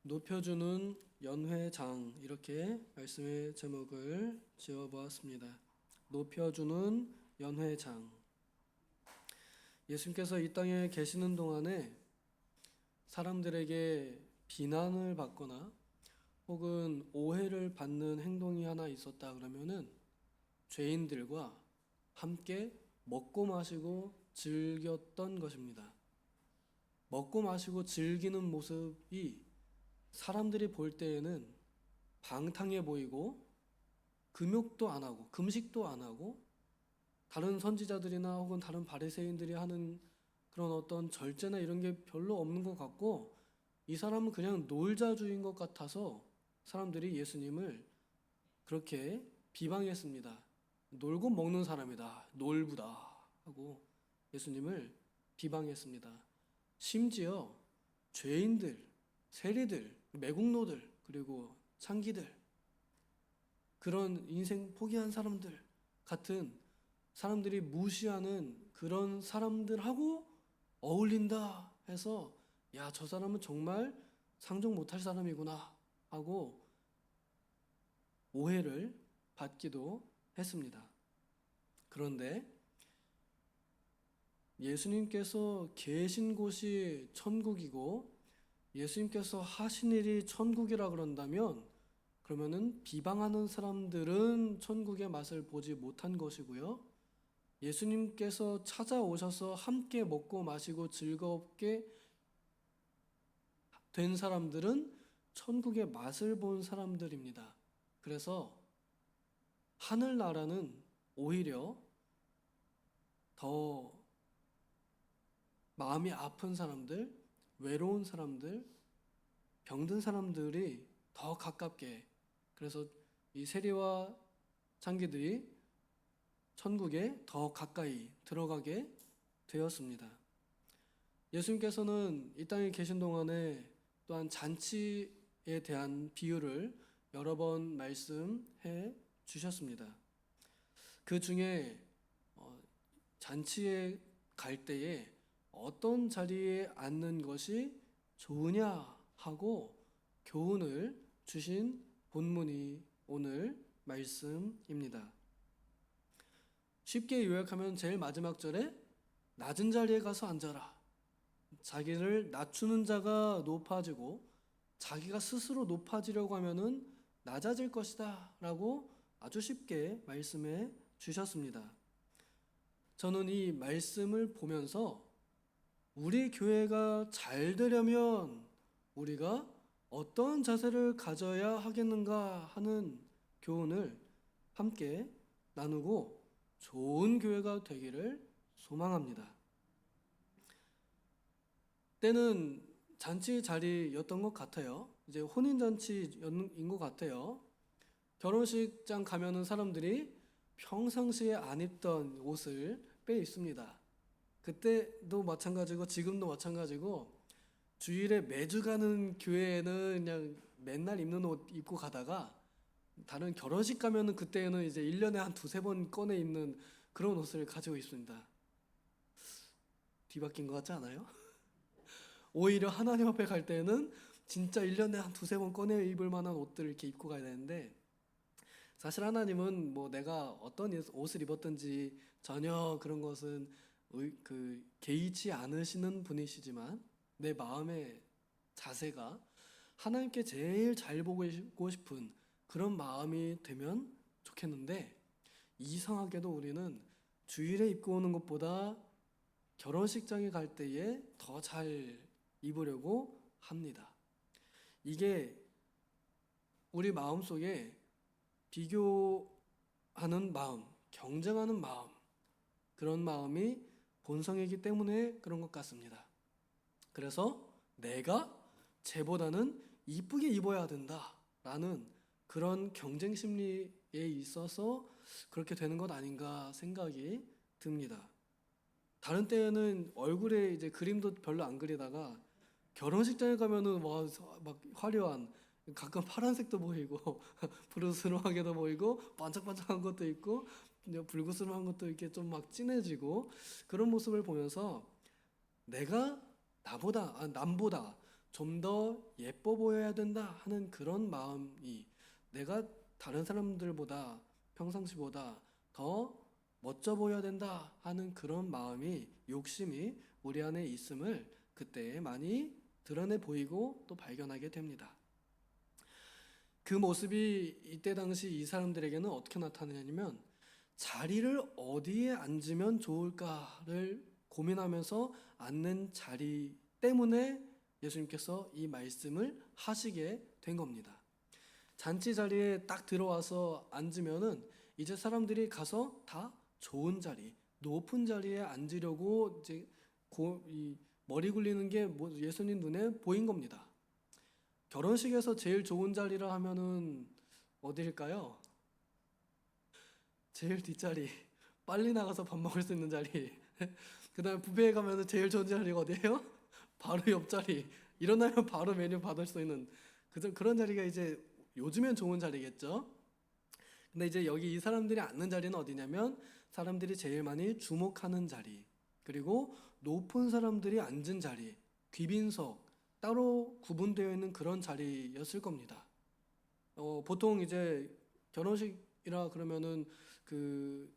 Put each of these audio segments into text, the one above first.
높여주는 연회장, 이렇게 말씀의 제목을 지어보았습니다. 높여주는 연회장. 예수님께서 이 땅에 계시는 동안에 사람들에게 비난을 받거나 혹은 오해를 받는 행동이 하나 있었다 그러면은 죄인들과 함께 먹고 마시고 즐겼던 것입니다. 먹고 마시고 즐기는 모습이 사람들이 볼 때에는 방탕해 보이고 금욕도 안 하고 금식도 안 하고 다른 선지자들이나 혹은 다른 바리새인들이 하는 그런 어떤 절제나 이런 게 별로 없는 것 같고, 이 사람은 그냥 놀자주인 것 같아서 사람들이 예수님을 그렇게 비방했습니다. 놀고 먹는 사람이다, 놀부다 하고 예수님을 비방했습니다. 심지어 죄인들, 세리들, 매국노들, 그리고 창기들, 그런 인생 포기한 사람들 같은 사람들이 무시하는 그런 사람들하고 어울린다 해서, 야, 저 사람은 정말 상종 못할 사람이구나 하고 오해를 받기도 했습니다. 그런데 예수님께서 계신 곳이 천국이고 예수님께서 하신 일이 천국이라 그런다면, 그러면은 비방하는 사람들은 천국의 맛을 보지 못한 것이고요, 예수님께서 찾아오셔서 함께 먹고 마시고 즐겁게 된 사람들은 천국의 맛을 본 사람들입니다. 그래서 하늘나라는 오히려 더 마음이 아픈 사람들, 외로운 사람들, 병든 사람들이 더 가깝게, 그래서 이 세리와 창기들이 천국에 더 가까이 들어가게 되었습니다. 예수님께서는 이 땅에 계신 동안에 또한 잔치에 대한 비유를 여러 번 말씀해 주셨습니다. 그 중에 잔치에 갈 때에 어떤 자리에 앉는 것이 좋으냐 하고 교훈을 주신 본문이 오늘 말씀입니다. 쉽게 요약하면 제일 마지막 절에 낮은 자리에 가서 앉아라. 자기를 낮추는 자가 높아지고 자기가 스스로 높아지려고 하면은 낮아질 것이다 라고 아주 쉽게 말씀해 주셨습니다. 저는 이 말씀을 보면서 우리 교회가 잘 되려면 우리가 어떤 자세를 가져야 하겠는가 하는 교훈을 함께 나누고 좋은 교회가 되기를 소망합니다. 때는 잔치 자리였던 것 같아요. 이제 혼인잔치인 것 같아요. 결혼식장 가면은 사람들이 평상시에 안 입던 옷을 빼 입습니다. 그때도 마찬가지고 지금도 마찬가지고, 주일에 매주 가는 교회에는 그냥 맨날 입는 옷 입고 가다가 다른 결혼식 가면은 그때는 이제 1년에 한 두세 번 꺼내 입는 그런 옷을 가지고 있습니다. 뒤바뀐 것 같지 않아요? 오히려 하나님 앞에 갈 때는 진짜 1년에 한 두세 번 꺼내 입을 만한 옷들을 이렇게 입고 가야 되는데, 사실 하나님은 뭐 내가 어떤 옷을 입었든지 전혀 그런 것은 개의치 않으시는 분이시지만, 내 마음의 자세가 하나님께 제일 잘 보고 싶은 그런 마음이 되면 좋겠는데, 이상하게도 우리는 주일에 입고 오는 것보다 결혼식장에 갈 때에 더 잘 입으려고 합니다. 이게 우리 마음속에 비교하는 마음, 경쟁하는 마음, 그런 마음이 본성이기 때문에 그런 것 같습니다. 그래서 내가 쟤보다는 이쁘게 입어야 된다라는 그런 경쟁 심리에 있어서 그렇게 되는 것 아닌가 생각이 듭니다. 다른 때에는 얼굴에 이제 그림도 별로 안 그리다가 결혼식장에 가면은 막 화려한, 가끔 파란색도 보이고 푸르스름하게도 보이고 반짝반짝한 것도 있고 불그스름한 것도 이렇게 좀 막 진해지고, 그런 모습을 보면서 내가 남보다 좀 더 예뻐 보여야 된다 하는 그런 마음이, 내가 다른 사람들보다 평상시보다 더 멋져 보여야 된다 하는 그런 마음이, 욕심이 우리 안에 있음을 그때 많이 드러내 보이고 또 발견하게 됩니다. 그 모습이 이때 당시 이 사람들에게는 어떻게 나타나냐면, 자리를 어디에 앉으면 좋을까를 고민하면서 앉는 자리 때문에 예수님께서 이 말씀을 하시게 된 겁니다. 잔치 자리에 딱 들어와서 앉으면은 이제 사람들이 가서 다 좋은 자리, 높은 자리에 앉으려고 이제 이 머리 굴리는 게 예수님 눈에 보인 겁니다. 결혼식에서 제일 좋은 자리라 하면은 어디일까요? 제일 뒷자리, 빨리 나가서 밥 먹을 수 있는 자리. 그다음에 뷔페에 가면은 제일 좋은 자리가 어디예요? 바로 옆자리. 일어나면 바로 메뉴 받을 수 있는 그런 자리가 이제 요즘엔 좋은 자리겠죠. 근데 이제 여기 이 사람들이 앉는 자리는 어디냐면, 사람들이 제일 많이 주목하는 자리, 그리고 높은 사람들이 앉은 자리, 귀빈석 따로 구분되어 있는 그런 자리였을 겁니다. 보통 이제 결혼식이라 그러면은 그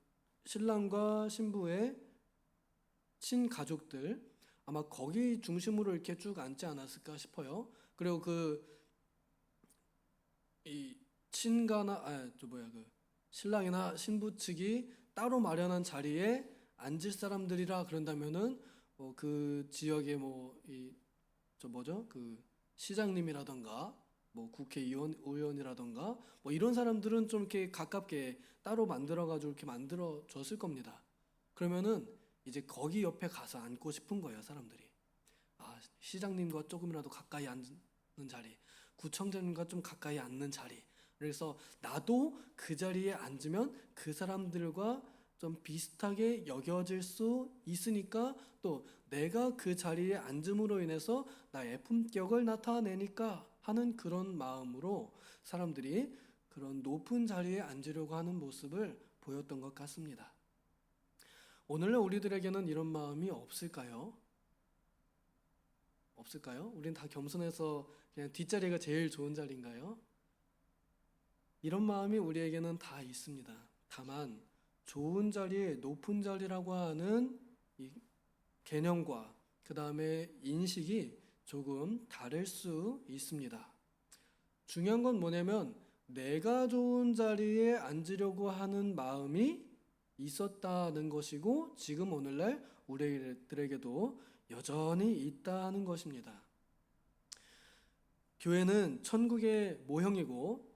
신랑과 신부의 친가족들, 아마 거기 중심으로 이렇게 쭉 앉지 않았을까 싶어요. 그리고 이 친가나 신랑이나 신부 측이 따로 마련한 자리에 앉을 사람들이라 그런다면은 그 지역의 그 시장님이라던가 의원이라던가 이런 사람들은 좀 이렇게 가깝게 따로 만들어 가지고 이렇게 만들어 줬을 겁니다. 그러면은 이제 거기 옆에 가서 앉고 싶은 거예요, 사람들이. 시장님과 조금이라도 가까이 앉는 자리, 구청장님과 좀 가까이 앉는 자리. 그래서 나도 그 자리에 앉으면 그 사람들과 좀 비슷하게 여겨질 수 있으니까, 또 내가 그 자리에 앉음으로 인해서 나의 품격을 나타내니까 하는 그런 마음으로 사람들이 그런 높은 자리에 앉으려고 하는 모습을 보였던 것 같습니다. 오늘날 우리들에게는 이런 마음이 없을까요? 없을까요? 우린 다 겸손해서 그냥 뒷자리가 제일 좋은 자리인가요? 이런 마음이 우리에게는 다 있습니다. 다만 좋은 자리에 높은 자리라고 하는 이 개념과 그 다음에 인식이 조금 다를 수 있습니다. 중요한 건 뭐냐면, 내가 좋은 자리에 앉으려고 하는 마음이 있었다는 것이고, 지금 오늘날 우리들에게도 여전히 있다는 것입니다. 교회는 천국의 모형이고,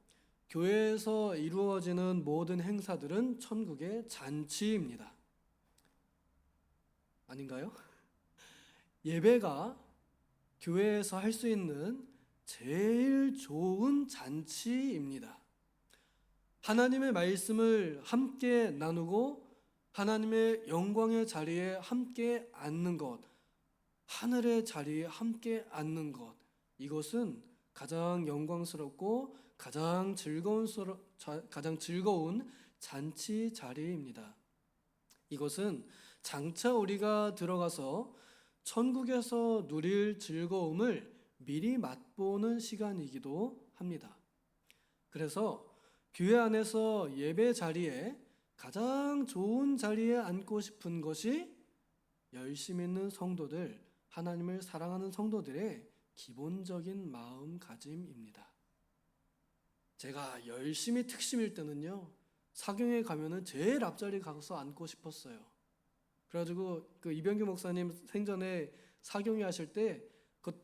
교회에서 이루어지는 모든 행사들은 천국의 잔치입니다. 아닌가요? 예배가 교회에서 할 수 있는 제일 좋은 잔치입니다. 하나님의 말씀을 함께 나누고 하나님의 영광의 자리에 함께 앉는 것, 하늘의 자리에 함께 앉는 것, 이것은 가장 영광스럽고 가장 즐거운 잔치 자리입니다. 이것은 장차 우리가 들어가서 천국에서 누릴 즐거움을 미리 맛보는 시간이기도 합니다. 그래서 교회 안에서 예배 자리에 가장 좋은 자리에 앉고 싶은 것이 열심 있는 성도들, 하나님을 사랑하는 성도들의 기본적인 마음가짐입니다. 제가 열심히 특심일 때는요, 사경에 가면은 제일 앞자리 가서 앉고 싶었어요. 그래가지고 그 이병규 목사님 생전에 사경회 하실 때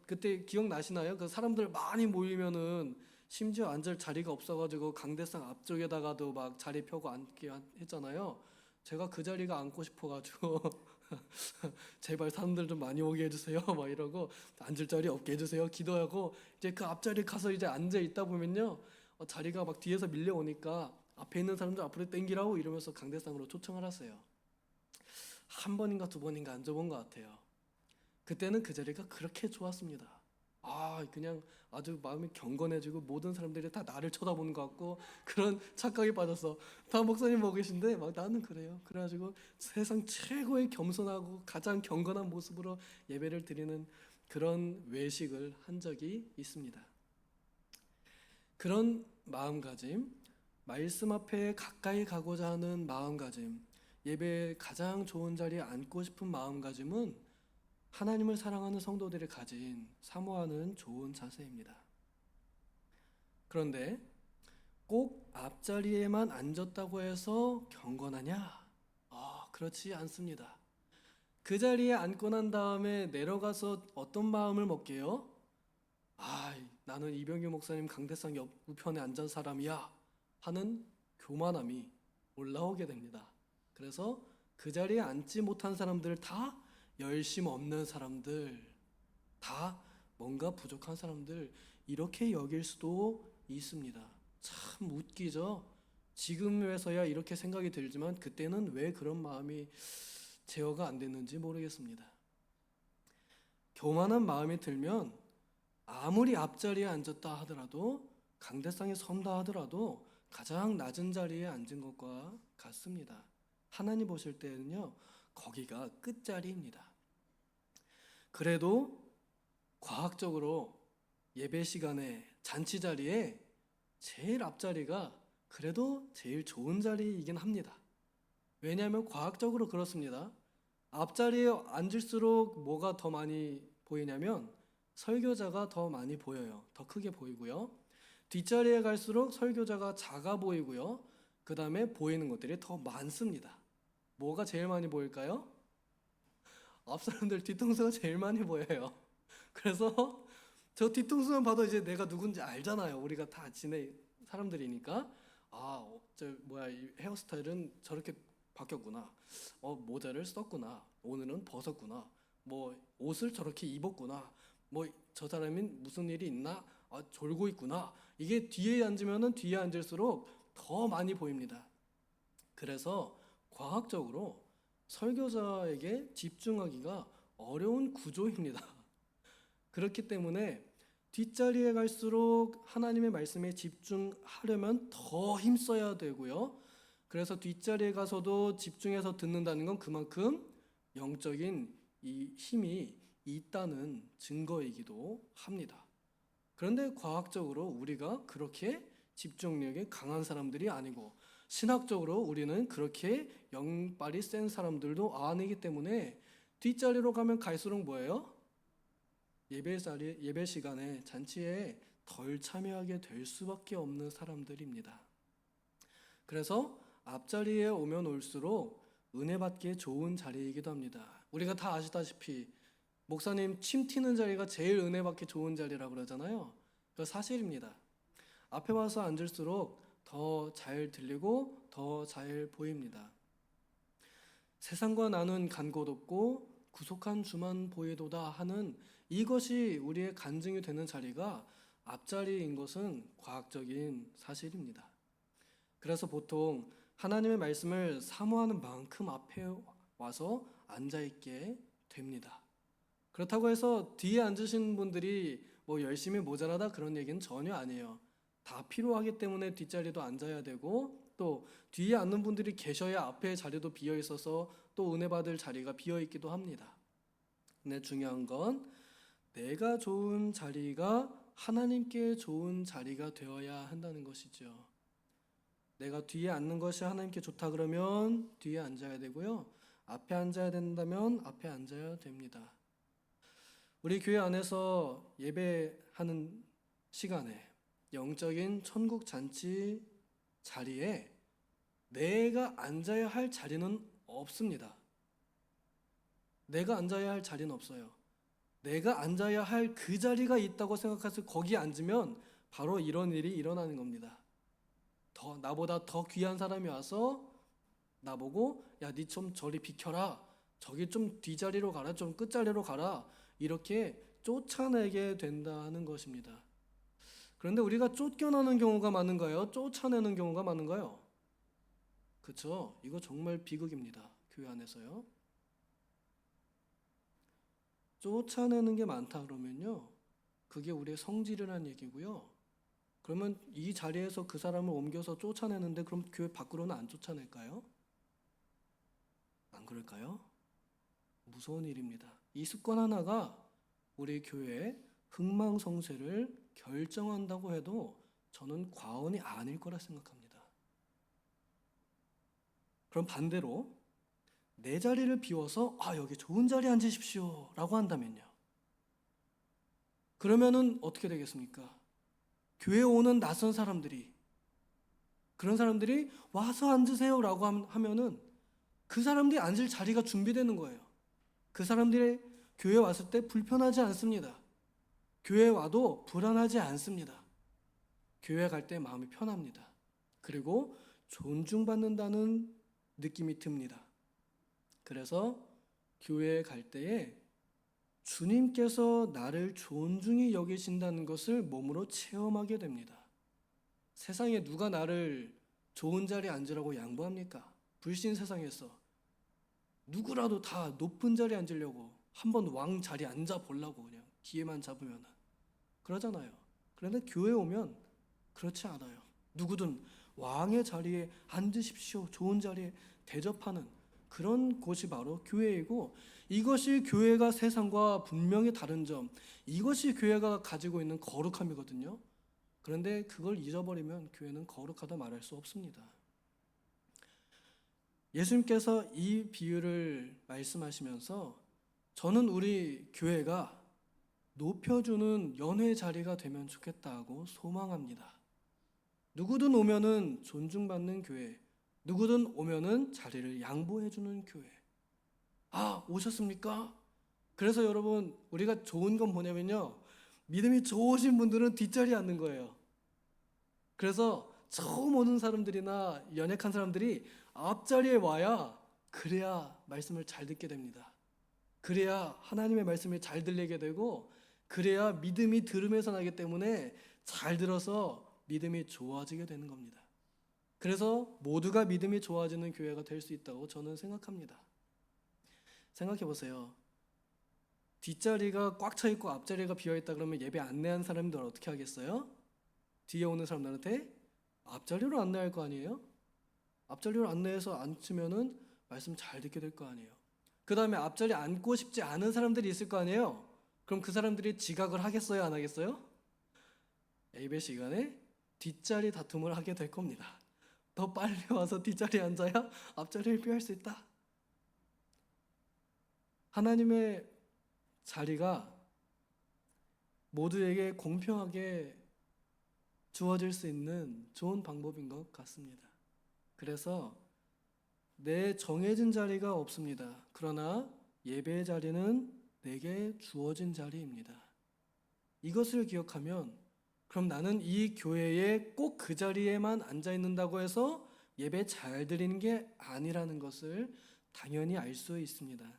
그때 기억나시나요? 그 사람들 많이 모이면은 심지어 앉을 자리가 없어가지고 강대상 앞쪽에다가도 막 자리 펴고 앉게 했잖아요. 제가 그 자리가 앉고 싶어가지고 제발 사람들 좀 많이 오게 해주세요 막 이러고, 앉을 자리 없게 해주세요 기도하고, 이제 그 앞자리 가서 이제 앉아 있다 보면요, 자리가 막 뒤에서 밀려오니까 앞에 있는 사람들 앞으로 땡기라고 이러면서 강대상으로 초청을 하세요. 한 번인가 두 번인가 앉아본 것 같아요. 그때는 그 자리가 그렇게 좋았습니다. 그냥 아주 마음이 경건해지고 모든 사람들이 다 나를 쳐다보는 것 같고, 그런 착각에 빠져서 다 목사님 보고 계신데 막 나는 그래요. 그래가지고 세상 최고의 겸손하고 가장 경건한 모습으로 예배를 드리는 그런 외식을 한 적이 있습니다. 그런 마음가짐, 말씀 앞에 가까이 가고자 하는 마음가짐, 예배의 가장 좋은 자리에 앉고 싶은 마음가짐은 하나님을 사랑하는 성도들이 가진 사모하는 좋은 자세입니다. 그런데 꼭 앞자리에만 앉았다고 해서 경건하냐? 그렇지 않습니다. 그 자리에 앉고 난 다음에 내려가서 어떤 마음을 먹게요? 나는 이병규 목사님 강대상 옆 우편에 앉은 사람이야 하는 교만함이 올라오게 됩니다. 그래서 그 자리에 앉지 못한 사람들, 다 열심 없는 사람들, 다 뭔가 부족한 사람들, 이렇게 여길 수도 있습니다. 참 웃기죠? 지금에서야 이렇게 생각이 들지만 그때는 왜 그런 마음이 제어가 안 됐는지 모르겠습니다. 교만한 마음이 들면 아무리 앞자리에 앉았다 하더라도, 강대상에 선다 하더라도 가장 낮은 자리에 앉은 것과 같습니다. 하나님 보실 때는요, 거기가 끝자리입니다. 그래도 과학적으로 예배 시간에 잔치 자리에 제일 앞자리가 그래도 제일 좋은 자리이긴 합니다. 왜냐하면 과학적으로 그렇습니다. 앞자리에 앉을수록 뭐가 더 많이 보이냐면 설교자가 더 많이 보여요. 더 크게 보이고요. 뒷자리에 갈수록 설교자가 작아 보이고요. 그 다음에 보이는 것들이 더 많습니다. 뭐가 제일 많이 보일까요? 앞 사람들 뒤통수가 제일 많이 보여요. 그래서 저 뒤통수만 봐도 이제 내가 누군지 알잖아요. 우리가 다 지내 사람들이니까. 이 헤어스타일은 저렇게 바뀌었구나. 모자를 썼구나. 오늘은 벗었구나. 옷을 저렇게 입었구나. 저 사람은 무슨 일이 있나? 졸고 있구나. 이게 뒤에 앉으면은 뒤에 앉을수록 더 많이 보입니다. 그래서 과학적으로 설교자에게 집중하기가 어려운 구조입니다. 그렇기 때문에 뒷자리에 갈수록 하나님의 말씀에 집중하려면 더 힘써야 되고요. 그래서 뒷자리에 가서도 집중해서 듣는다는 건 그만큼 영적인 이 힘이 있다는 증거이기도 합니다. 그런데 과학적으로 우리가 그렇게 집중력이 강한 사람들이 아니고, 신학적으로 우리는 그렇게 영빨이 센 사람들도 아니기 때문에 뒷자리로 가면 갈수록 뭐예요? 예배 시간에 잔치에 덜 참여하게 될 수밖에 없는 사람들입니다. 그래서 앞자리에 오면 올수록 은혜 받기에 좋은 자리이기도 합니다. 우리가 다 아시다시피 목사님 침 튀는 자리가 제일 은혜 받기 좋은 자리라고 그러잖아요. 그 사실입니다. 앞에 와서 앉을수록 더 잘 들리고 더 잘 보입니다. 세상과 나눈 간 곳 없고 구속한 주만 보이도다 하는 이것이 우리의 간증이 되는 자리가 앞자리인 것은 과학적인 사실입니다. 그래서 보통 하나님의 말씀을 사모하는 만큼 앞에 와서 앉아있게 됩니다. 그렇다고 해서 뒤에 앉으신 분들이 열심히 모자라다 그런 얘기는 전혀 아니에요. 다 필요하기 때문에 뒷자리도 앉아야 되고, 또 뒤에 앉는 분들이 계셔야 앞에 자리도 비어 있어서 또 은혜 받을 자리가 비어 있기도 합니다. 근데 중요한 건 내가 좋은 자리가 하나님께 좋은 자리가 되어야 한다는 것이죠. 내가 뒤에 앉는 것이 하나님께 좋다 그러면 뒤에 앉아야 되고요. 앞에 앉아야 된다면 앞에 앉아야 됩니다. 우리 교회 안에서 예배하는 시간에 영적인 천국 잔치 자리에 내가 앉아야 할 자리는 없습니다. 내가 앉아야 할 자리는 없어요. 내가 앉아야 할 그 자리가 있다고 생각해서 거기 앉으면 바로 이런 일이 일어나는 겁니다. 나보다 더 귀한 사람이 와서 나보고 야, 니 좀 저리 비켜라. 저기 좀 뒷자리로 가라. 좀 끝자리로 가라. 이렇게 쫓아내게 된다는 것입니다. 그런데 우리가 쫓겨나는 경우가 많은가요? 쫓아내는 경우가 많은가요? 그렇죠? 이거 정말 비극입니다. 교회 안에서요. 쫓아내는 게 많다 그러면요, 그게 우리의 성질이라는 얘기고요. 그러면 이 자리에서 그 사람을 옮겨서 쫓아내는데 그럼 교회 밖으로는 안 쫓아낼까요? 안 그럴까요? 무서운 일입니다. 이 습관 하나가 우리 교회의 흥망성쇠를 결정한다고 해도 저는 과언이 아닐 거라 생각합니다. 그럼 반대로 내 자리를 비워서 여기 좋은 자리에 앉으십시오 라고 한다면요. 그러면은 어떻게 되겠습니까? 교회에 오는 낯선 사람들이, 그런 사람들이 와서 앉으세요 라고 하면은 그 사람들이 앉을 자리가 준비되는 거예요. 그 사람들이 교회에 왔을 때 불편하지 않습니다. 교회에 와도 불안하지 않습니다. 교회 갈 때 마음이 편합니다. 그리고 존중받는다는 느낌이 듭니다. 그래서 교회에 갈 때에 주님께서 나를 존중히 여기신다는 것을 몸으로 체험하게 됩니다. 세상에 누가 나를 좋은 자리에 앉으라고 양보합니까? 불신 세상에서 누구라도 다 높은 자리에 앉으려고 한번 왕 자리에 앉아 보려고 그냥 기회만 잡으면 그러잖아요. 그런데 교회에 오면 그렇지 않아요. 누구든 왕의 자리에 앉으십시오. 좋은 자리에 대접하는 그런 곳이 바로 교회이고, 이것이 교회가 세상과 분명히 다른 점, 이것이 교회가 가지고 있는 거룩함이거든요. 그런데 그걸 잊어버리면 교회는 거룩하다 말할 수 없습니다. 예수님께서 이 비유를 말씀하시면서 저는 우리 교회가 높여주는 연회 자리가 되면 좋겠다고 소망합니다. 누구든 오면은 존중받는 교회, 누구든 오면은 자리를 양보해주는 교회. 오셨습니까? 그래서 여러분, 우리가 좋은 건 뭐냐면요, 믿음이 좋으신 분들은 뒷자리에 앉는 거예요. 그래서 처음 오는 사람들이나 연약한 사람들이 앞자리에 와야, 그래야 말씀을 잘 듣게 됩니다. 그래야 하나님의 말씀이 잘 들리게 되고, 그래야 믿음이 들음에서 나기 때문에 잘 들어서 믿음이 좋아지게 되는 겁니다. 그래서 모두가 믿음이 좋아지는 교회가 될 수 있다고 저는 생각합니다. 생각해 보세요. 뒷자리가 꽉 차 있고 앞자리가 비어 있다 그러면 예배 안내한 사람들은 어떻게 하겠어요? 뒤에 오는 사람들한테 앞자리로 안내할 거 아니에요? 앞자리로 안내해서 앉으면은 말씀 잘 듣게 될 거 아니에요. 그 다음에 앞자리 앉고 싶지 않은 사람들이 있을 거 아니에요? 그럼 그 사람들이 지각을 하겠어요? 안 하겠어요? 예배 시간에 뒷자리 다툼을 하게 될 겁니다. 더 빨리 와서 뒷자리에 앉아야 앞자리를 피할 수 있다. 하나님의 자리가 모두에게 공평하게 주어질 수 있는 좋은 방법인 것 같습니다. 그래서 내 정해진 자리가 없습니다. 그러나 예배의 자리는 내게 주어진 자리입니다. 이것을 기억하면, 그럼 나는 이 교회에 꼭 그 자리에만 앉아 있는다고 해서 예배 잘 드리는 게 아니라는 것을 당연히 알 수 있습니다.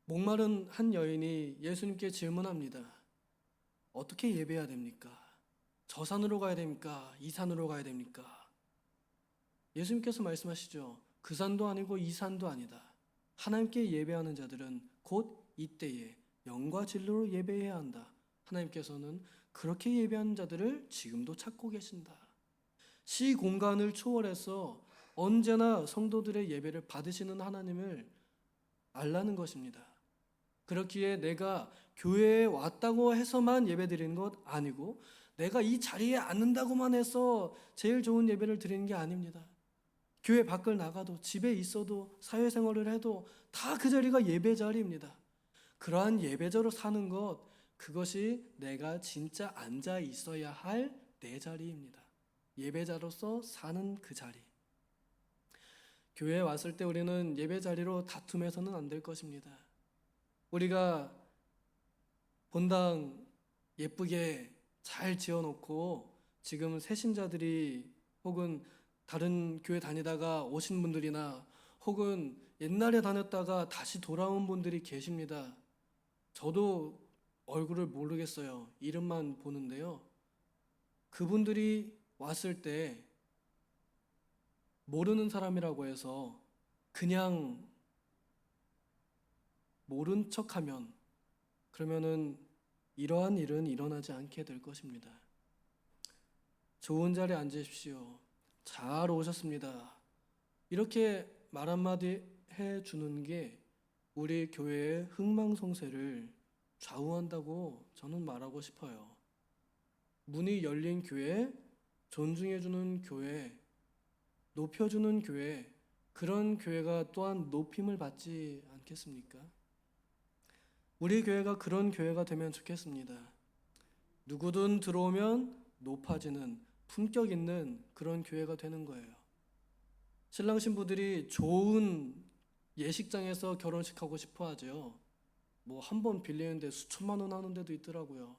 목마른 한 여인이 예수님께 질문합니다. 어떻게 예배해야 됩니까? 저 산으로 가야 됩니까? 이 산으로 가야 됩니까? 예수님께서 말씀하시죠. 그 산도 아니고 이 산도 아니다. 하나님께 예배하는 자들은 곧 이때에 영과 진리로 예배해야 한다. 하나님께서는 그렇게 예배하는 자들을 지금도 찾고 계신다. 시 공간을 초월해서 언제나 성도들의 예배를 받으시는 하나님을 알라는 것입니다. 그렇기에 내가 교회에 왔다고 해서만 예배드리는 것 아니고, 내가 이 자리에 앉는다고만 해서 제일 좋은 예배를 드리는 게 아닙니다. 교회 밖을 나가도, 집에 있어도, 사회생활을 해도 다 그 자리가 예배 자리입니다. 그러한 예배자로 사는 것, 그것이 내가 진짜 앉아 있어야 할 내 자리입니다. 예배자로서 사는 그 자리. 교회에 왔을 때 우리는 예배 자리로 다툼해서는 안 될 것입니다. 우리가 본당 예쁘게 잘 지어놓고 지금 새신자들이 혹은 다른 교회 다니다가 오신 분들이나 혹은 옛날에 다녔다가 다시 돌아온 분들이 계십니다. 저도 얼굴을 모르겠어요. 이름만 보는데요. 그분들이 왔을 때 모르는 사람이라고 해서 그냥 모른 척하면, 그러면은 이러한 일은 일어나지 않게 될 것입니다. 좋은 자리에 앉으십시오. 잘 오셨습니다. 이렇게 말 한마디 해주는 게 우리 교회의 흥망성쇠를 좌우한다고 저는 말하고 싶어요. 문이 열린 교회, 존중해주는 교회, 높여주는 교회, 그런 교회가 또한 높임을 받지 않겠습니까? 우리 교회가 그런 교회가 되면 좋겠습니다. 누구든 들어오면 높아지는 품격 있는 그런 교회가 되는 거예요. 신랑 신부들이 좋은 예식장에서 결혼식 하고 싶어 하죠. 뭐 한 번 빌리는데 수천만 원 하는 데도 있더라고요.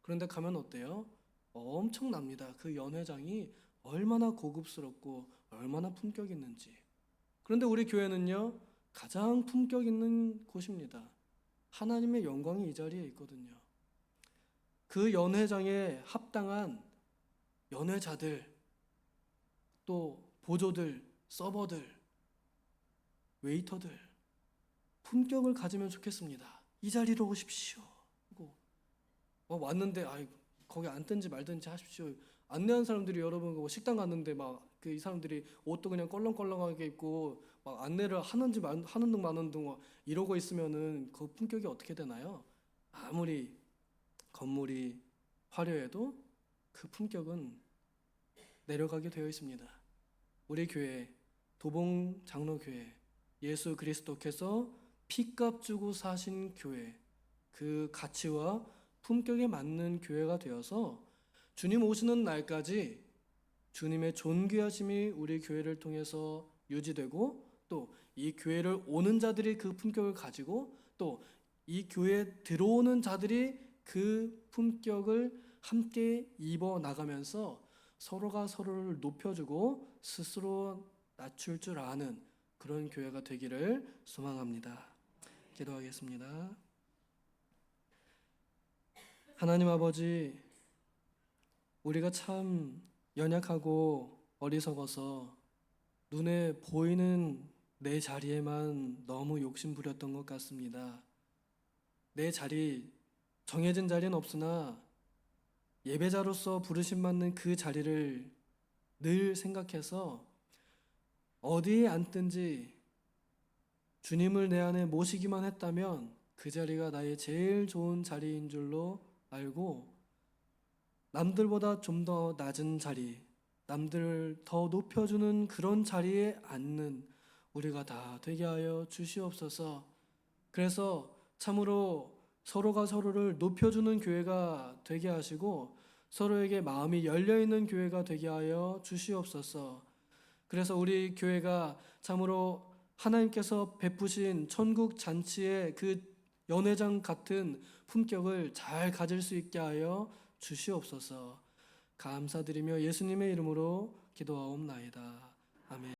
그런데 가면 어때요? 엄청납니다. 그 연회장이 얼마나 고급스럽고 얼마나 품격 있는지. 그런데 우리 교회는요, 가장 품격 있는 곳입니다. 하나님의 영광이 이 자리에 있거든요. 그 연회장에 합당한 연회자들, 또 보조들, 서버들, 웨이터들, 품격을 가지면 좋겠습니다. 이 자리로 오십시오. 하고 왔는데 거기 앉든지 말든지 하십시오. 안내한 사람들이 여러분 식당 갔는데 막 이 사람들이 옷도 그냥 껄렁껄렁하게 입고 막 안내를 하는 둥 마는 둥 이러고 있으면은 그 품격이 어떻게 되나요? 아무리 건물이 화려해도 그 품격은 내려가게 되어 있습니다. 우리 교회 도봉 장로교회 예수 그리스도께서 피값 주고 사신 교회, 그 가치와 품격에 맞는 교회가 되어서 주님 오시는 날까지 주님의 존귀하심이 우리 교회를 통해서 유지되고 또 이 교회를 오는 자들이 그 품격을 가지고 또 이 교회에 들어오는 자들이 그 품격을 함께 입어 나가면서 서로가 서로를 높여주고 스스로 낮출 줄 아는 그런 교회가 되기를 소망합니다. 기도하겠습니다. 하나님 아버지, 우리가 참 연약하고 어리석어서 눈에 보이는 내 자리에만 너무 욕심 부렸던 것 같습니다. 내 자리, 정해진 자리는 없으나 예배자로서 부르심 받는 그 자리를 늘 생각해서 어디에 앉든지 주님을 내 안에 모시기만 했다면 그 자리가 나의 제일 좋은 자리인 줄로 알고 남들보다 좀 더 낮은 자리, 남들을 더 높여주는 그런 자리에 앉는 우리가 다 되게 하여 주시옵소서. 그래서 참으로 서로가 서로를 높여주는 교회가 되게 하시고 서로에게 마음이 열려있는 교회가 되게 하여 주시옵소서. 그래서 우리 교회가 참으로 하나님께서 베푸신 천국 잔치의 그 연회장 같은 품격을 잘 가질 수 있게 하여 주시옵소서. 감사드리며 예수님의 이름으로 기도하옵나이다. 아멘.